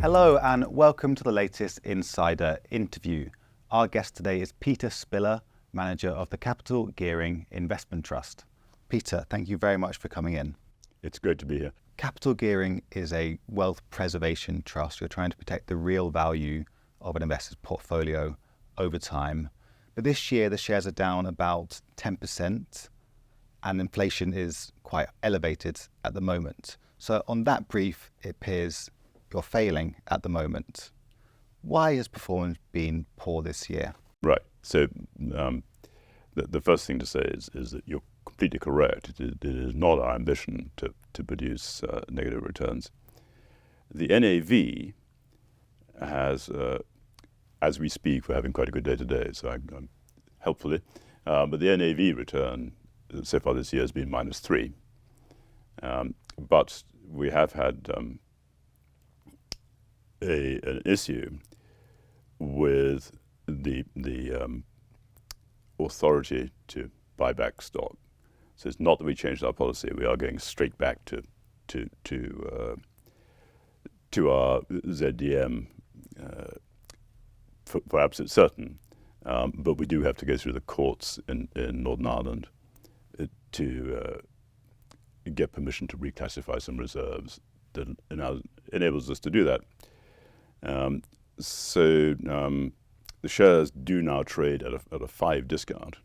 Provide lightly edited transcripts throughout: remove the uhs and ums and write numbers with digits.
Hello and welcome to the latest Insider interview. Our guest today is Peter Spiller, manager of the Capital Gearing Investment Trust. Peter, thank you very much for coming in. It's great to be here. Capital Gearing is a wealth preservation trust. You're trying to protect the real value of an investor's portfolio over time. But this year, the shares are down about 10% and inflation is quite elevated at the moment. So on that brief, it appears you're failing at the moment. Why has performance been poor this year? Right. So the first thing to say is that you're completely correct. It is not our ambition to produce negative returns. The NAV has, as we speak, we're having quite a good day today, so I'm helpfully, but the NAV return so far this year has been -3. But we have had an issue with the authority to buy back stock. So it's not that we changed our policy; we are going straight back to our ZDM for absolute certain. But we do have to go through the courts in Northern Ireland to get permission to reclassify some reserves that enables us to do that. So the shares do now trade at a 5 discount,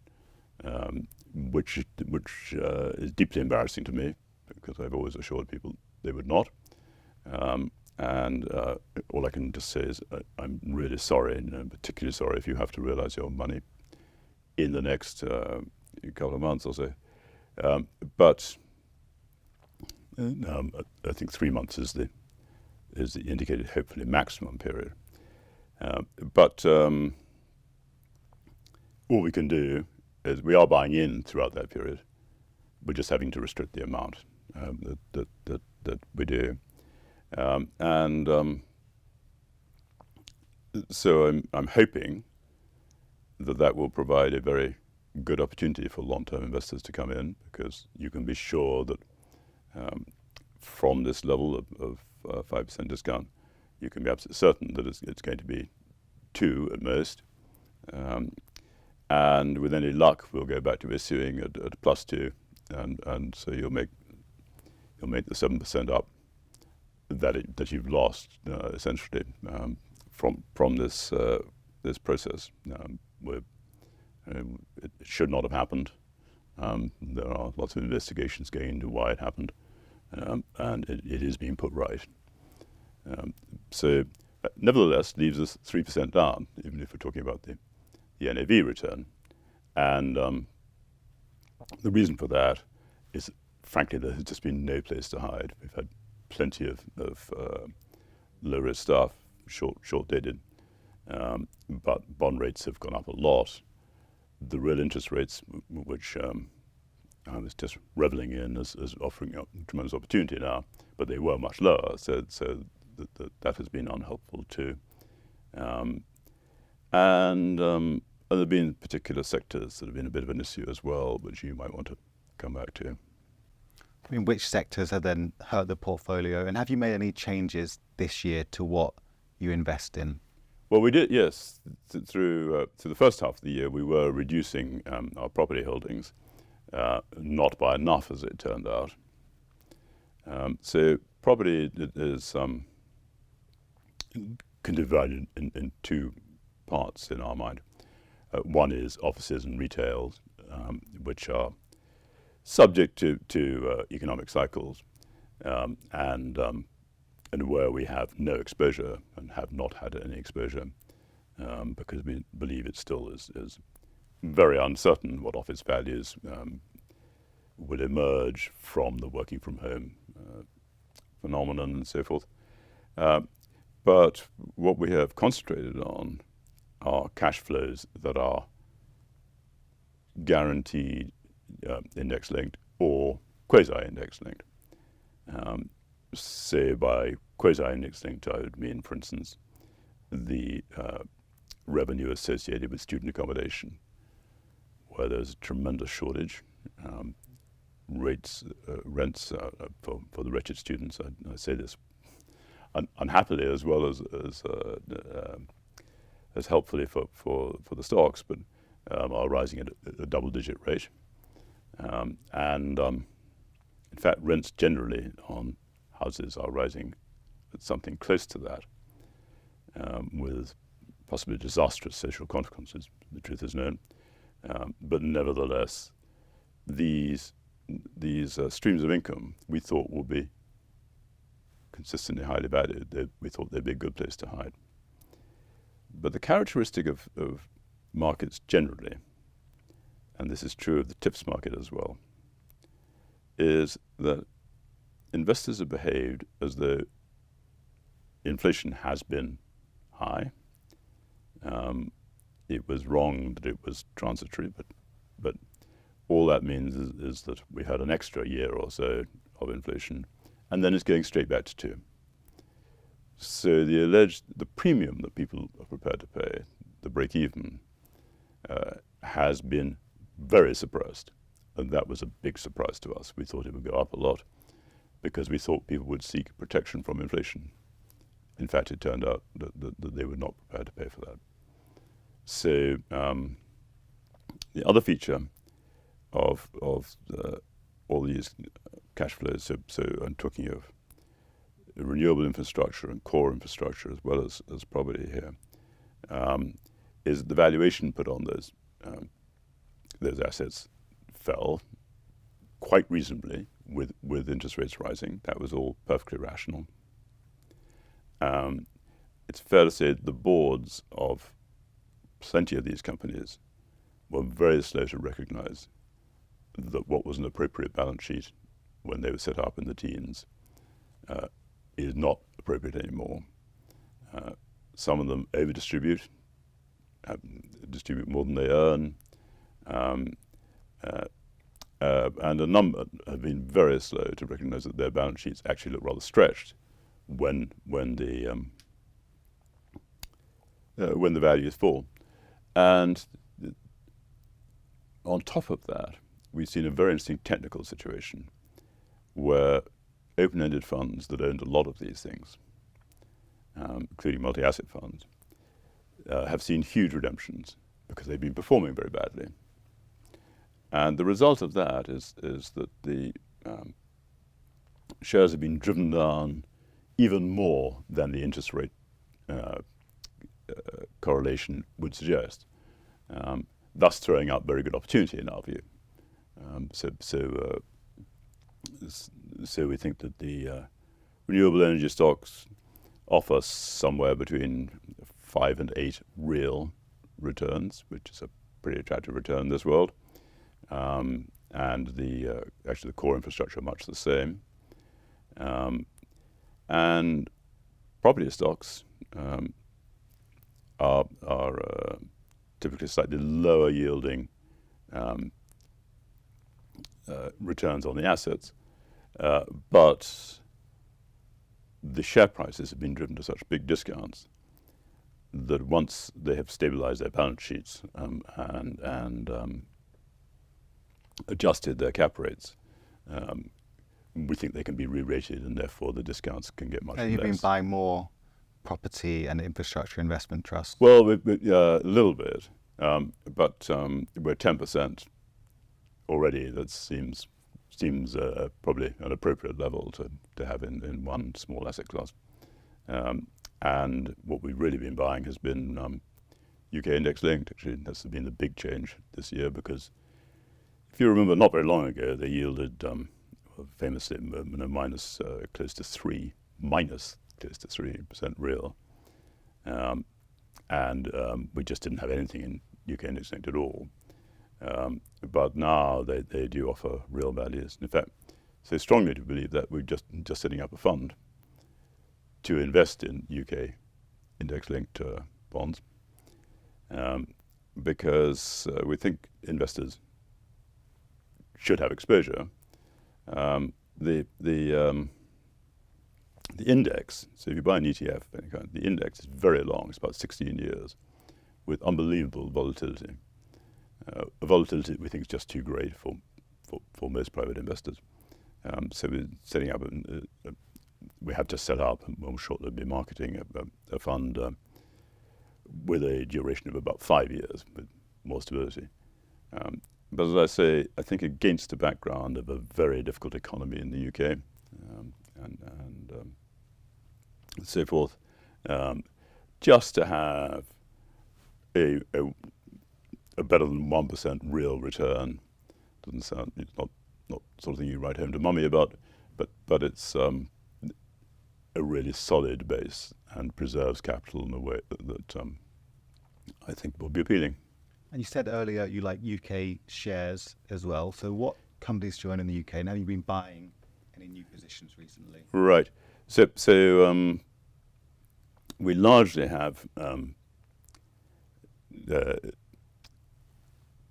which is deeply embarrassing to me because I've always assured people they would not. And all I can just say is I'm really sorry, and I'm particularly sorry if you have to realize your money in the next couple of months or so. But I think 3 months is the indicated, hopefully, maximum period. But all we can do is we are buying in throughout that period. We're just having to restrict the amount that we do. So I'm hoping that will provide a very good opportunity for long-term investors to come in, because you can be sure that from this level of 5% discount, you can be absolutely certain that it's going to be 2 at most. And with any luck, we'll go back to issuing at +2, and so you'll make the 7% up that you've lost essentially from this process. It should not have happened. There are lots of investigations going into why it happened, and it is being put right. So nevertheless, leaves us 3% down, even if we're talking about the NAV return. And the reason for that is, frankly, there has just been no place to hide. We've had plenty of low-risk stuff, short-dated, but bond rates have gone up a lot. The real interest rates, which I was just reveling in as offering up tremendous opportunity now, but they were much lower, so that has been unhelpful too. And there have been particular sectors that have been a bit of an issue as well, which you might want to come back to. I mean, which sectors have then hurt the portfolio, and have you made any changes this year to what you invest in? Well, we did, yes. Through the first half of the year, we were reducing our property holdings, not by enough, as it turned out. So property is can divide in 2 parts in our mind. One is offices and retail, which are subject to economic cycles, and where we have no exposure and have not had any exposure, because we believe it still is very uncertain what office values will emerge from the working from home phenomenon and so forth. But what we have concentrated on are cash flows that are guaranteed index linked or quasi-index linked. Say by quasi-index linked, I would mean, for instance, the revenue associated with student accommodation, where there's a tremendous shortage. Rents for the wretched students, I say this unhappily as well as helpfully for the stocks, but are rising at a double-digit rate. In fact, rents generally on houses are rising at something close to that, with possibly disastrous social consequences. The truth is known, but nevertheless, these streams of income we thought would be consistently highly valued. We thought they'd be a good place to hide. But the characteristic of markets generally, and this is true of the TIPS market as well, is that investors have behaved as though inflation has been high. It was wrong that it was transitory, but all that means is that we had an extra year or so of inflation, and then it's going straight back to 2. So the premium that people are prepared to pay, the break-even, has been very suppressed, and that was a big surprise to us. We thought it would go up a lot because we thought people would seek protection from inflation. In fact, it turned out that they were not prepared to pay for that. So the other feature of all these cash flows, so I'm talking of renewable infrastructure and core infrastructure as well as property here, is the valuation put on those assets fell quite reasonably with interest rates rising. That was all perfectly rational. It's fair to say that the boards of plenty of these companies were very slow to recognize that what was an appropriate balance sheet when they were set up in the teens is not appropriate anymore. Some of them over-distribute, distribute more than they earn, and a number have been very slow to recognize that their balance sheets actually look rather stretched when the values fall. And on top of that, we've seen a very interesting technical situation where open-ended funds that owned a lot of these things, including multi-asset funds, have seen huge redemptions because they've been performing very badly. And the result of that is that the shares have been driven down even more than the interest rate correlation would suggest, thus throwing out very good opportunity in our view. So we think that the renewable energy stocks offer somewhere between 5 and 8 real returns, which is a pretty attractive return in this world. And actually the core infrastructure much the same. And property stocks are typically slightly lower yielding returns on the assets, but the share prices have been driven to such big discounts that once they have stabilized their balance sheets and adjusted their cap rates, we think they can be re-rated, and therefore the discounts can get much less. You've been buying more property and infrastructure investment trusts? Well, a little bit, but we're 10% already. That seems probably an appropriate level to have in one small asset class. And what we've really been buying has been UK index linked. Actually, that's been the big change this year, because if you remember, not very long ago, they yielded famously minus close to 3% real, and we just didn't have anything in UK index linked at all. But now they do offer real values. In fact, so strongly to believe that we're just setting up a fund to invest in UK index-linked bonds, because we think investors should have exposure. The index, so if you buy an ETF of any kind, the index is very long. It's about 16 years with unbelievable volatility. A volatility we think is just too great for most private investors. So we're setting up we have just set up, and we'll shortly be marketing a fund with a duration of about 5 years, with more stability. But as I say, I think against the background of a very difficult economy in the UK and so forth, just to have a better than 1% real return doesn't sound, it's not sort of thing you write home to mummy about, but it's a really solid base and preserves capital in a way that I think will be appealing. And you said earlier you like UK shares as well. So what companies join in the UK? And have you been buying any new positions recently? Right. So we largely have an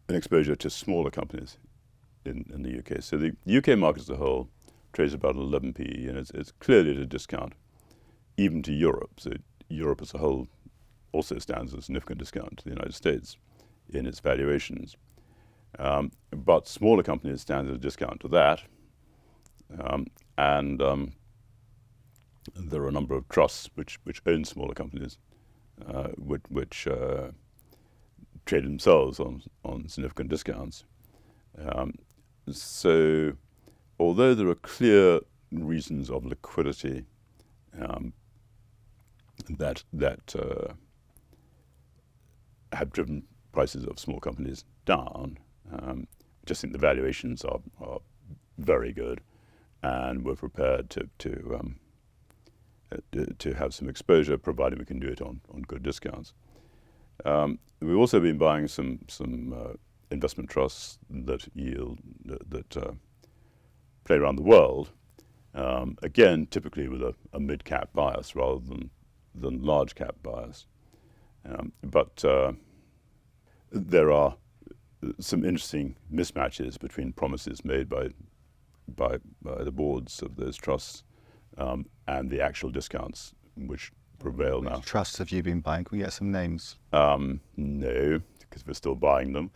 exposure to smaller companies in the UK. So the UK market as a whole trades about 11 PE, and it's clearly at a discount, even to Europe. So Europe as a whole also stands at a significant discount to the United States in its valuations. But smaller companies stand at a discount to that. And there are a number of trusts which own smaller companies, which trade themselves on significant discounts. So although there are clear reasons of liquidity that have driven prices of small companies down, I just think the valuations are very good, and we're prepared to have some exposure, provided we can do it on good discounts. We've also been buying some investment trusts that yield that play around the world. Again, typically with a mid-cap bias rather than large cap bias. But there are some interesting mismatches between promises made by the boards of those trusts and the actual discounts which prevail now. Which trusts have you been buying? Can we get some names? No, because we're still buying them.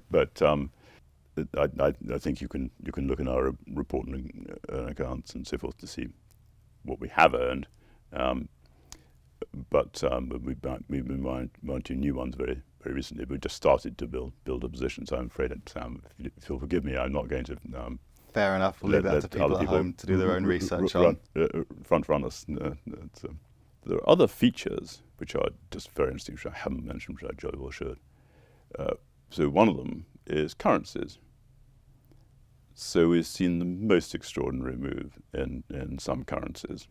But I think you can look in our report and accounts and so forth to see what we have earned. But we've been buying 2 new ones very recently. We just started to build a position, so I'm afraid, Sam, if you'll forgive me, I'm not going to. Fair enough. We'll leave that to people at home to do their own research on. Front runners. There are other features which are just very interesting, which I haven't mentioned, which I jolly well should. So one of them is currencies. So we've seen the most extraordinary move in some currencies.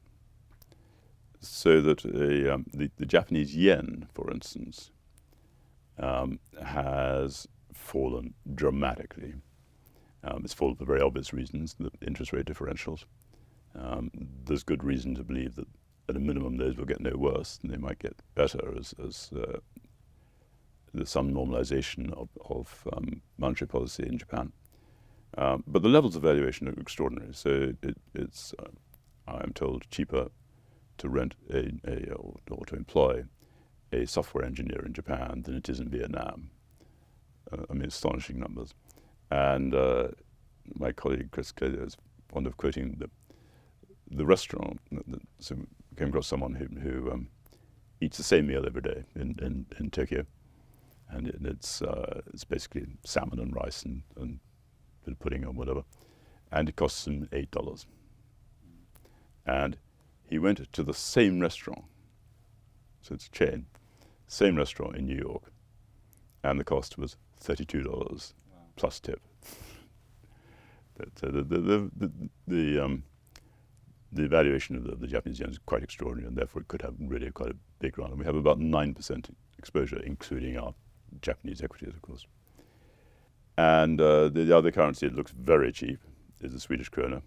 So that the Japanese yen, for instance, has fallen dramatically. It's fallen for very obvious reasons, the interest rate differentials. There's good reason to believe that at a minimum those will get no worse, and they might get better as there's some normalization of monetary policy in Japan. But the levels of valuation are extraordinary. So it's, I'm told, cheaper to rent or to employ a software engineer in Japan than it is in Vietnam. I mean, astonishing numbers. And my colleague Chris Clelia is fond of quoting the restaurant. So came across someone who eats the same meal every day in Tokyo, and it's basically salmon and rice and a bit of pudding or whatever, and it costs him $8. And he went to the same restaurant, so it's a chain, same restaurant in New York, and the cost was $32 plus tip. So the valuation of the Japanese yen is quite extraordinary, and therefore it could have really quite a big run. And we have about 9% exposure, including our Japanese equities, of course. And the other currency that looks very cheap is the Swedish krona.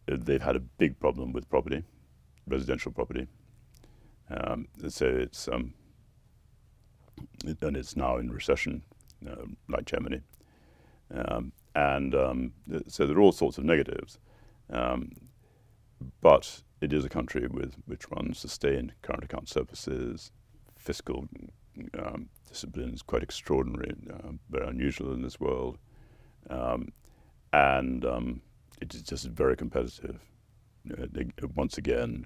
They've had a big problem with property, residential property. So it's and it's now in recession, like Germany. So there are all sorts of negatives. But it is a country which runs sustained current account surpluses, fiscal discipline is quite extraordinary, very unusual in this world, and it is just very competitive. once again,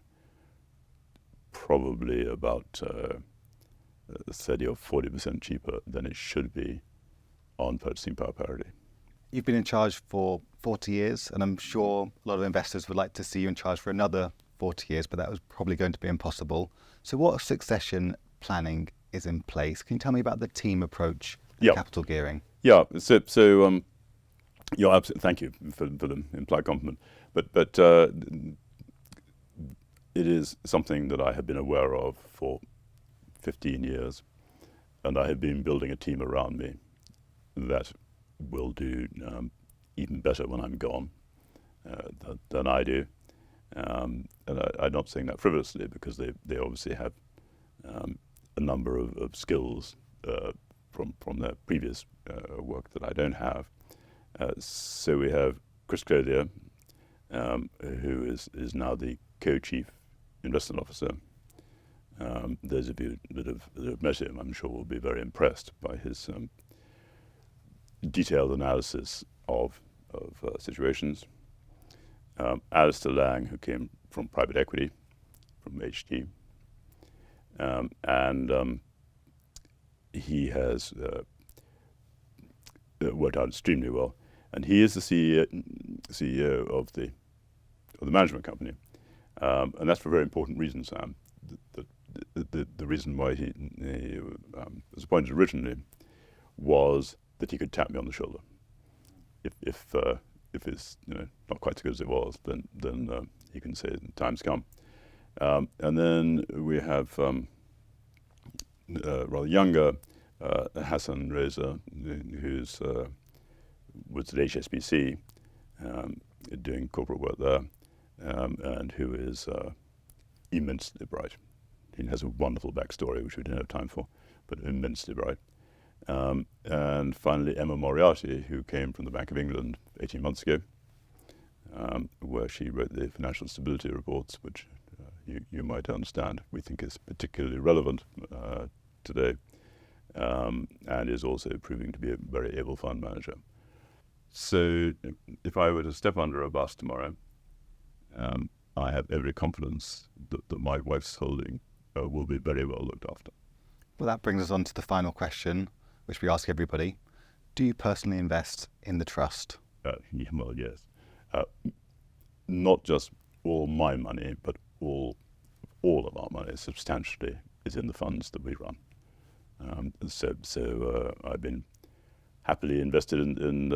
probably about 30 or 40% cheaper than it should be on purchasing power parity. You've been in charge for 40 years, and I'm sure a lot of investors would like to see you in charge for another 40 years, but that was probably going to be impossible. So what succession planning is in place? Can you tell me about the team approach and capital gearing? Yeah, yeah, absolutely. Thank you for the implied compliment. But it is something that I have been aware of for 15 years, and I have been building a team around me that will do even better when I'm gone than I do. And I'm not saying that frivolously, because they obviously have a number of skills from their previous work that I don't have. So we have Chris Clothier, who is now the co-chief investment officer. Those of you that have met him, I'm sure, will be very impressed by his detailed analysis of situations. Alistair Lang, who came from private equity, from HG, and he has worked out extremely well. And he is the CEO of the management company, and that's for a very important reason, Sam. The reason why he was appointed originally was that he could tap me on the shoulder. If it's not quite as good as it was, then he can say the time's come. And then we have rather younger Hassan Reza, who's was at HSBC doing corporate work there, and who is immensely bright. He has a wonderful backstory, which we didn't have time for, but immensely bright. And finally, Emma Moriarty, who came from the Bank of England 18 months ago, where she wrote the financial stability reports, which you might understand we think is particularly relevant today, and is also proving to be a very able fund manager. So if I were to step under a bus tomorrow, I have every confidence that my wife's holding will be very well looked after. Well, that brings us on to the final question, which we ask everybody. Do you personally invest in the trust? Well, yes. Not just all my money, but all of our money substantially is in the funds that we run. So I've been happily invested in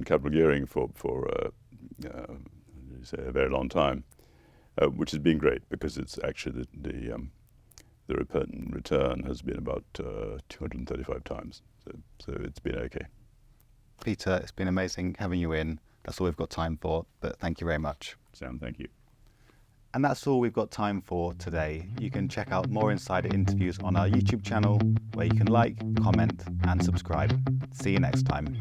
capital gearing for say a very long time, which has been great, because it's actually the return has been about 235 times. So it's been okay. Peter, it's been amazing having you in. That's all we've got time for, but thank you very much. Sam, thank you. And that's all we've got time for today. You can check out more insider interviews on our YouTube channel, where you can like, comment, and subscribe. See you next time.